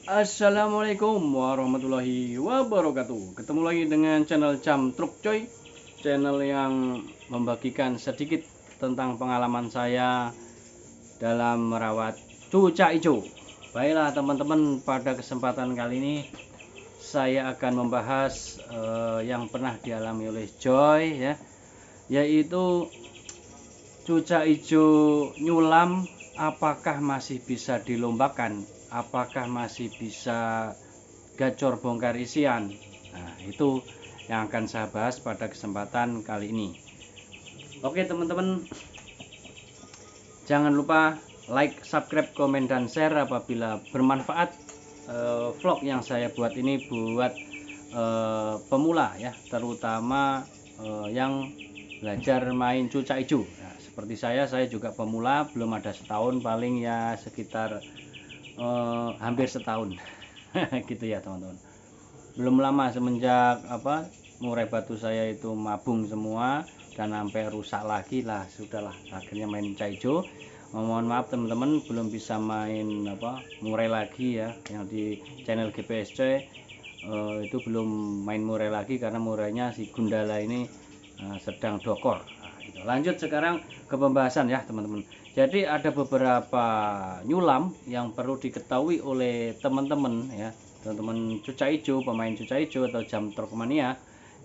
Assalamualaikum warahmatullahi wabarakatuh. Ketemu lagi dengan channel Jam Truk Coy, channel yang membagikan sedikit tentang pengalaman saya dalam merawat cuca hijau. Baiklah teman-teman, pada kesempatan kali ini saya akan membahas yang pernah dialami oleh Joy ya, yaitu cuca hijau nyulam apakah masih bisa dilombakan, apakah masih bisa gacor bongkar isian. Nah, itu yang akan saya bahas pada kesempatan kali ini. Oke teman-teman, jangan lupa like, subscribe, komen, dan share apabila bermanfaat. Vlog yang saya buat ini buat pemula ya, terutama yang belajar main cuca hijau. Nah, seperti saya juga pemula, belum ada setahun, paling ya sekitar hampir setahun gitu ya teman-teman. Belum lama semenjak murai batu saya itu mabung semua dan sampai rusak lagi lah, sudahlah akhirnya main cuca hijau. Mohon maaf teman-teman, belum bisa main murai lagi ya, yang di channel GPSC itu belum main murai lagi karena murainya si Gundala ini sedang dokor. Nah, gitu. Lanjut sekarang ke pembahasan ya teman-teman. Jadi ada beberapa nyulam yang perlu diketahui oleh teman-teman ya, teman-teman cuca hijau, pemain cuca hijau atau jam truk mania,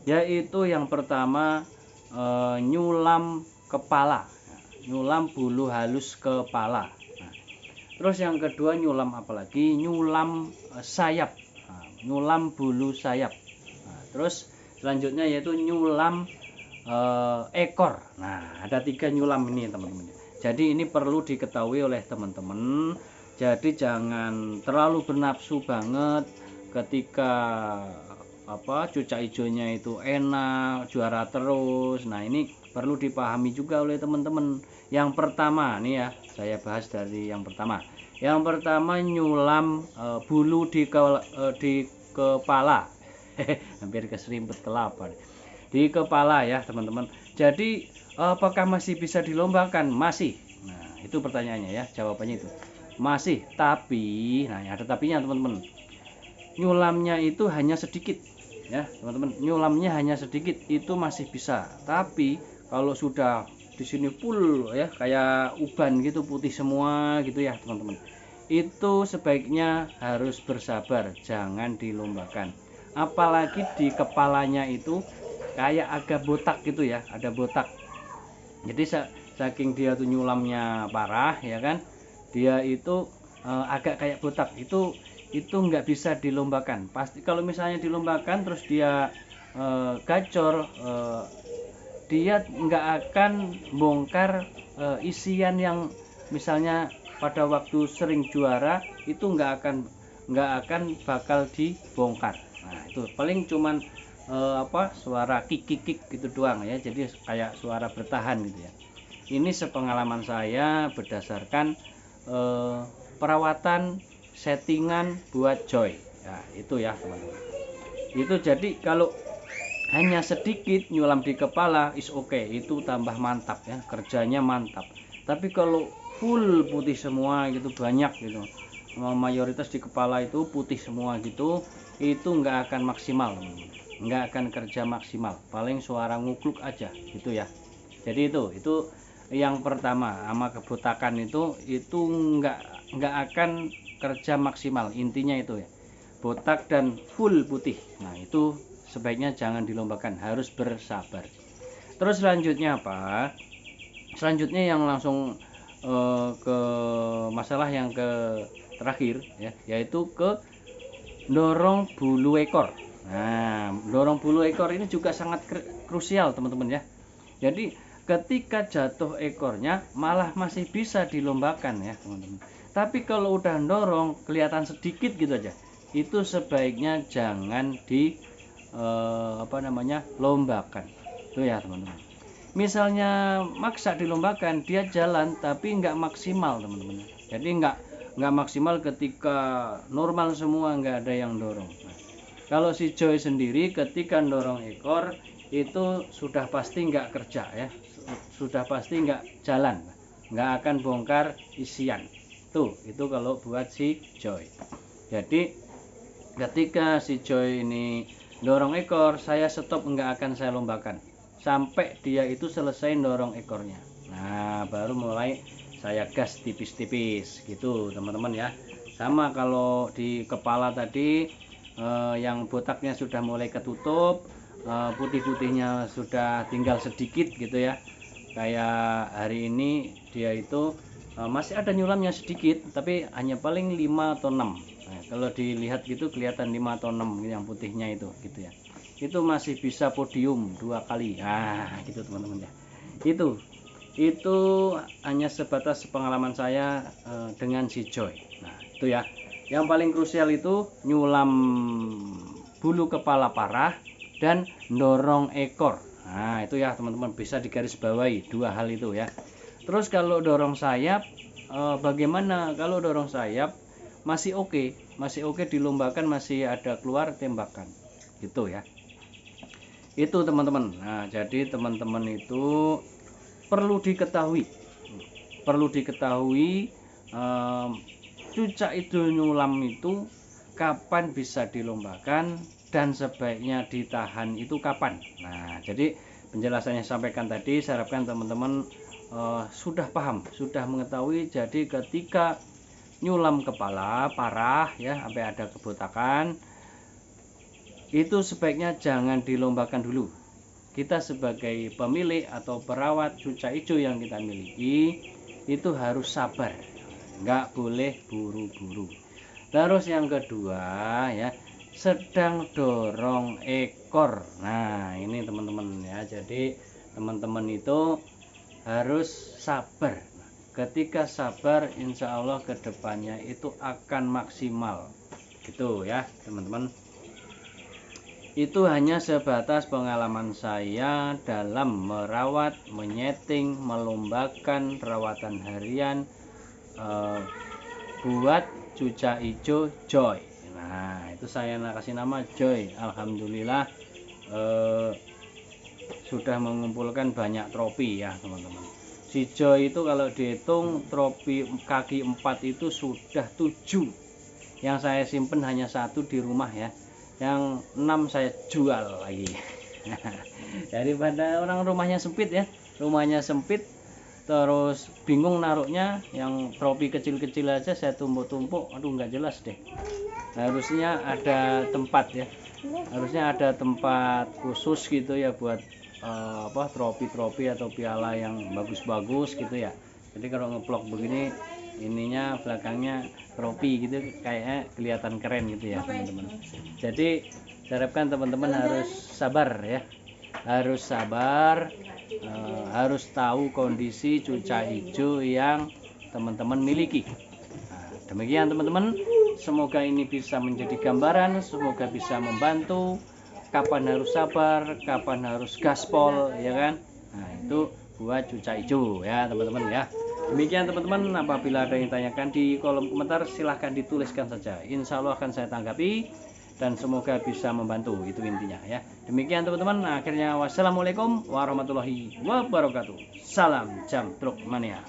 yaitu yang pertama nyulam kepala, nyulam bulu halus kepala. Nah, terus yang kedua nyulam apalagi, nyulam sayap, nyulam bulu sayap. Nah, terus selanjutnya yaitu nyulam ekor. Nah, ada 3 nyulam ini teman-teman. Jadi ini perlu diketahui oleh teman-teman. Jadi jangan terlalu bernafsu banget ketika cuca hijaunya itu enak, juara terus. Nah, ini perlu dipahami juga oleh teman-teman. Yang pertama nih ya, saya bahas dari yang pertama. Yang pertama nyulam bulu di kepala. Hampir keserimpet kelapa di kepala ya teman-teman. Jadi apakah masih bisa dilombakan? Masih. Nah, itu pertanyaannya ya, jawabannya itu masih. Tapi nah, ada tapinya teman-teman, nyulamnya itu hanya sedikit ya teman-teman, nyulamnya hanya sedikit, itu masih bisa. Tapi kalau sudah di sini full ya, kayak uban gitu, putih semua gitu ya teman-teman, itu sebaiknya harus bersabar, jangan dilombakan. Apalagi di kepalanya itu kayak agak botak gitu ya, ada botak. Jadi saking dia tuh nyulamnya parah ya kan, dia itu agak kayak botak, itu nggak bisa dilombakan. Pasti kalau misalnya dilombakan terus dia gacor, dia nggak akan bongkar isian yang misalnya pada waktu sering juara itu nggak akan bakal dibongkar. Nah, itu paling cuman suara kik gitu doang ya, jadi kayak suara bertahan gitu ya. Ini sepengalaman saya berdasarkan perawatan settingan buat Joy ya, itu ya teman-teman. Itu jadi kalau hanya sedikit nyulam di kepala is okay, itu tambah mantap ya, kerjanya mantap. Tapi kalau full putih semua gitu, banyak gitu, mayoritas di kepala itu putih semua gitu, itu nggak akan maksimal teman-teman, nggak akan kerja maksimal, paling suara ngukluk aja gitu ya. Jadi itu yang pertama, sama kebotakan itu nggak akan kerja maksimal, intinya itu ya, botak dan full putih. Nah, itu sebaiknya jangan dilombakan, harus bersabar. Terus selanjutnya apa? Selanjutnya yang langsung ke masalah yang ke terakhir ya, yaitu ke dorong bulu ekor. Nah, dorong bulu ekor ini juga sangat krusial teman-teman ya. Jadi ketika jatuh ekornya malah masih bisa dilombakan ya teman-teman. Tapi kalau udah dorong kelihatan sedikit gitu aja, itu sebaiknya jangan di lombakan. Itu ya teman-teman. Misalnya maksa dilombakan, dia jalan tapi nggak maksimal teman-teman. Jadi nggak maksimal ketika normal semua, nggak ada yang dorong. Nah, kalau si Joy sendiri ketika dorong ekor itu sudah pasti nggak kerja ya, sudah pasti nggak jalan, nggak akan bongkar isian. Tuh, itu kalau buat si Joy. Jadi ketika si Joy ini dorong ekor, saya stop, nggak akan saya lombakan sampai dia itu selesai dorong ekornya. Nah, baru mulai saya gas tipis-tipis gitu teman-teman ya. Sama kalau di kepala tadi yang botaknya sudah mulai ketutup, putih-putihnya sudah tinggal sedikit gitu ya. Kayak hari ini dia itu masih ada nyulamnya sedikit, tapi hanya paling 5 atau 6. Nah, kalau dilihat gitu kelihatan 5 atau 6 yang putihnya itu gitu ya. Itu masih bisa podium 2 kali. Nah, gitu teman-teman ya. Itu hanya sebatas pengalaman saya dengan si Joy. Nah, itu ya. Yang paling krusial itu nyulam bulu kepala parah dan dorong ekor. Nah, itu ya teman-teman, bisa digarisbawahi 2 hal itu ya. Terus kalau dorong sayap, bagaimana? Kalau dorong sayap masih oke dilombakan, masih ada keluar tembakan gitu ya. Itu teman-teman. Nah, jadi teman-teman itu perlu diketahui cucak itu nyulam itu kapan bisa dilombakan dan sebaiknya ditahan itu kapan. Nah, jadi penjelasannya sampaikan tadi, saya harapkan teman-teman sudah paham, sudah mengetahui. Jadi ketika nyulam kepala parah ya, sampai ada kebotakan, itu sebaiknya jangan dilombakan dulu. Kita sebagai pemilik atau perawat cucak hijau yang kita miliki itu harus sabar, nggak boleh buru-buru. Terus yang kedua ya, sedang dorong ekor. Nah, ini teman-teman ya, jadi teman-teman itu harus sabar. Ketika sabar, insya Allah kedepannya itu akan maksimal gitu ya teman-teman. Itu hanya sebatas pengalaman saya dalam merawat, menyeting, melombakan perawatan harian buat cucak hijau Joy. Nah, itu saya kasih nama Joy. Alhamdulillah sudah mengumpulkan banyak trofi ya teman-teman. Si Joy itu kalau dihitung trofi kaki 4 itu sudah 7. Yang saya simpen hanya 1 di rumah ya. Yang 6 saya jual lagi. Daripada orang rumahnya sempit ya, rumahnya sempit terus bingung naruhnya, yang trofi kecil-kecil aja saya tumpuk-tumpuk, aduh nggak jelas deh. Harusnya ada tempat ya, harusnya ada tempat khusus gitu ya buat trofi-trofi atau piala yang bagus-bagus gitu ya. Jadi kalau ngeplok begini, ininya belakangnya trofi gitu, kayaknya kelihatan keren gitu ya teman-teman. Jadi saya harapkan teman-teman harus sabar ya, harus sabar, harus tahu kondisi cucak hijau yang teman-teman miliki. Nah, demikian teman-teman, semoga ini bisa menjadi gambaran, semoga bisa membantu kapan harus sabar, kapan harus gaspol ya kan. Nah, itu buat cucak hijau ya teman-teman ya. Demikian teman-teman, apabila ada yang tanyakan di kolom komentar silahkan dituliskan saja, insya Allah akan saya tanggapi dan semoga bisa membantu, itu intinya ya. Demikian teman-teman, akhirnya wassalamualaikum warahmatullahi wabarakatuh. Salam Jam Truk Mania.